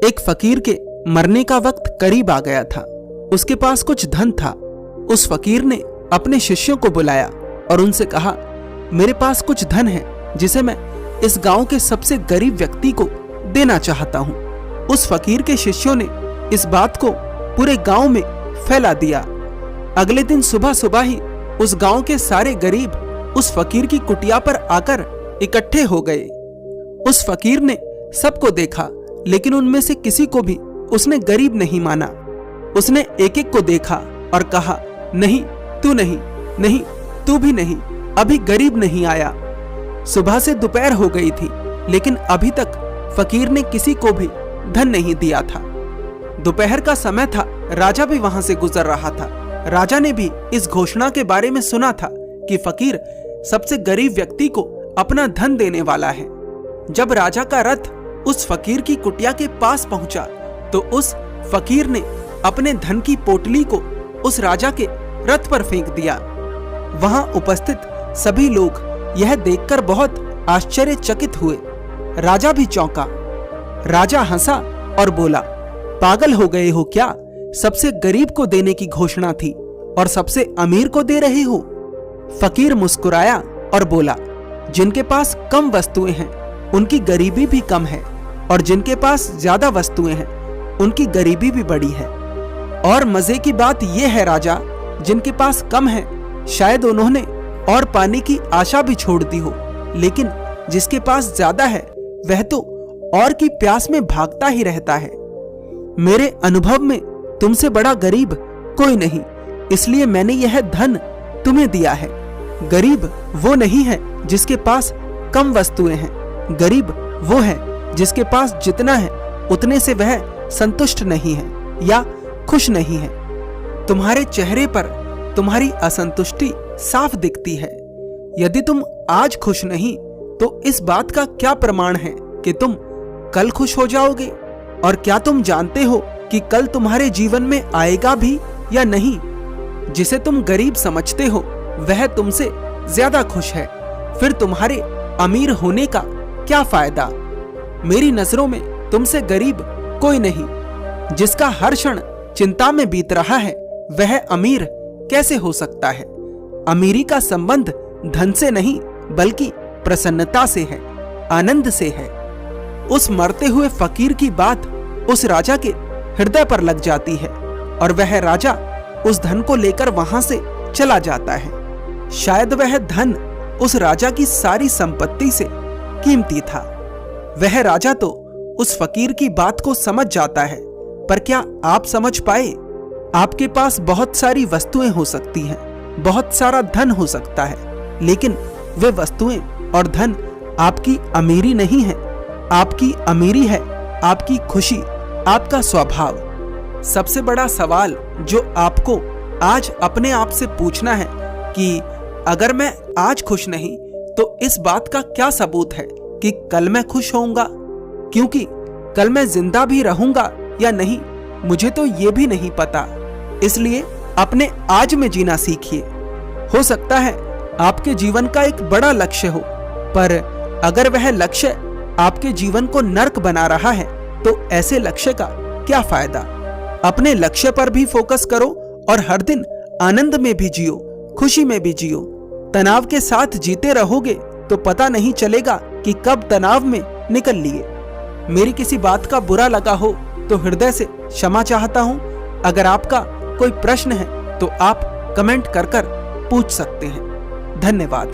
एक फकीर के मरने का वक्त करीब आ गया था। उसके पास कुछ धन था। उस फकीर ने अपने शिष्यों को बुलाया और उनसे कहा, मेरे पास कुछ धन है जिसे मैं इस गांव के सबसे गरीब व्यक्ति को देना चाहता हूं। उस फकीर के शिष्यों ने इस बात को पूरे गांव में फैला दिया। अगले दिन सुबह सुबह ही उस गांव के सारे गरीब उस फकीर की कुटिया पर आकर इकट्ठे हो गए। उस फकीर ने सबको देखा, लेकिन उनमें से किसी को भी उसने गरीब नहीं माना। उसने एक एक को देखा और कहा, नहीं तू नहीं, नहीं तू भी नहीं, अभी गरीब नहीं आया। सुबह से दोपहर हो गई थी, लेकिन अभी तक फकीर ने किसी को भी धन नहीं दिया था। दोपहर का समय था, राजा भी वहां से गुजर रहा था। राजा ने भी इस घोषणा के बारे में सुना था कि फकीर सबसे गरीब व्यक्ति को अपना धन देने वाला है। जब राजा का रथ उस फकीर की कुटिया के पास पहुंचा तो उस फकीर ने अपने धन की पोटली को उस राजा के रथ पर फेंक दिया। वहां उपस्थित सभी लोग यह देखकर बहुत आश्चर्यचकित हुए। राजा भी चौंका। राजा हंसा और बोला, पागल हो गए हो क्या? सबसे गरीब को देने की घोषणा थी और सबसे अमीर को दे रहे हो। फकीर मुस्कुराया और बोला, जिनके पास कम वस्तुएं हैं उनकी गरीबी भी कम है, और जिनके पास ज्यादा वस्तुएं हैं उनकी गरीबी भी बड़ी है। और मजे की बात यह है राजा, जिनके पास कम है शायद उन्होंने और पाने की आशा भी छोड़ दी हो, लेकिन जिसके पास ज्यादा है वह तो और की प्यास में भागता ही रहता है। मेरे अनुभव में तुमसे बड़ा गरीब कोई नहीं, इसलिए मैंने यह धन तुम्हें दिया है। गरीब वो नहीं है जिसके पास कम वस्तुएं हैं, गरीब वो है जिसके पास जितना है उतने से वह संतुष्ट नहीं है या खुश नहीं है। तुम्हारे चेहरे पर तुम्हारी असंतुष्टि साफ दिखती है। यदि तुम आज खुश नहीं तो इस बात का क्या प्रमाण है कि तुम कल खुश हो जाओगे? और क्या तुम जानते हो कि कल तुम्हारे जीवन में आएगा भी या नहीं? जिसे तुम गरीब समझते हो वह तुमसे ज्यादा खुश है, फिर तुम्हारे अमीर होने का क्या फायदा? मेरी नजरों में तुमसे गरीब कोई नहीं। जिसका हर क्षण चिंता में बीत रहा है वह अमीर कैसे हो सकता है? अमीरी का संबंध धन से नहीं बल्कि प्रसन्नता से है, आनंद से है। उस मरते हुए फकीर की बात उस राजा के हृदय पर लग जाती है और वह राजा उस धन को लेकर वहां से चला जाता है। शायद वह धन उस राजा की सारी संपत्ति से कीमती था। वह राजा तो उस फकीर की बात को समझ जाता है, पर क्या आप समझ पाए? आपके पास बहुत सारी वस्तुएं हो सकती हैं, बहुत सारा धन हो सकता है, लेकिन वे वस्तुएं और धन आपकी अमीरी नहीं है। आपकी अमीरी है आपकी खुशी, आपका स्वभाव। सबसे बड़ा सवाल जो आपको आज अपने आप से पूछना है कि अगर मैं आज खुश नहीं तो इस बात का क्या सबूत है कि कल मैं खुश होऊंगा? क्योंकि कल मैं जिंदा भी रहूंगा या नहीं मुझे तो ये भी नहीं पता। इसलिए अपने आज में जीना सीखिए। हो सकता है आपके जीवन का एक बड़ा लक्ष्य हो, पर अगर वह लक्ष्य आपके जीवन को नर्क बना रहा है तो ऐसे लक्ष्य का क्या फायदा? अपने लक्ष्य पर भी फोकस करो और हर दिन आनंद में भी जियो, खुशी में भी जियो। तनाव के साथ जीते रहोगे तो पता नहीं चलेगा कि कब तनाव में निकल लिए। मेरी किसी बात का बुरा लगा हो तो हृदय से क्षमा चाहता हूं। अगर आपका कोई प्रश्न है तो आप कमेंट कर पूछ सकते हैं। धन्यवाद।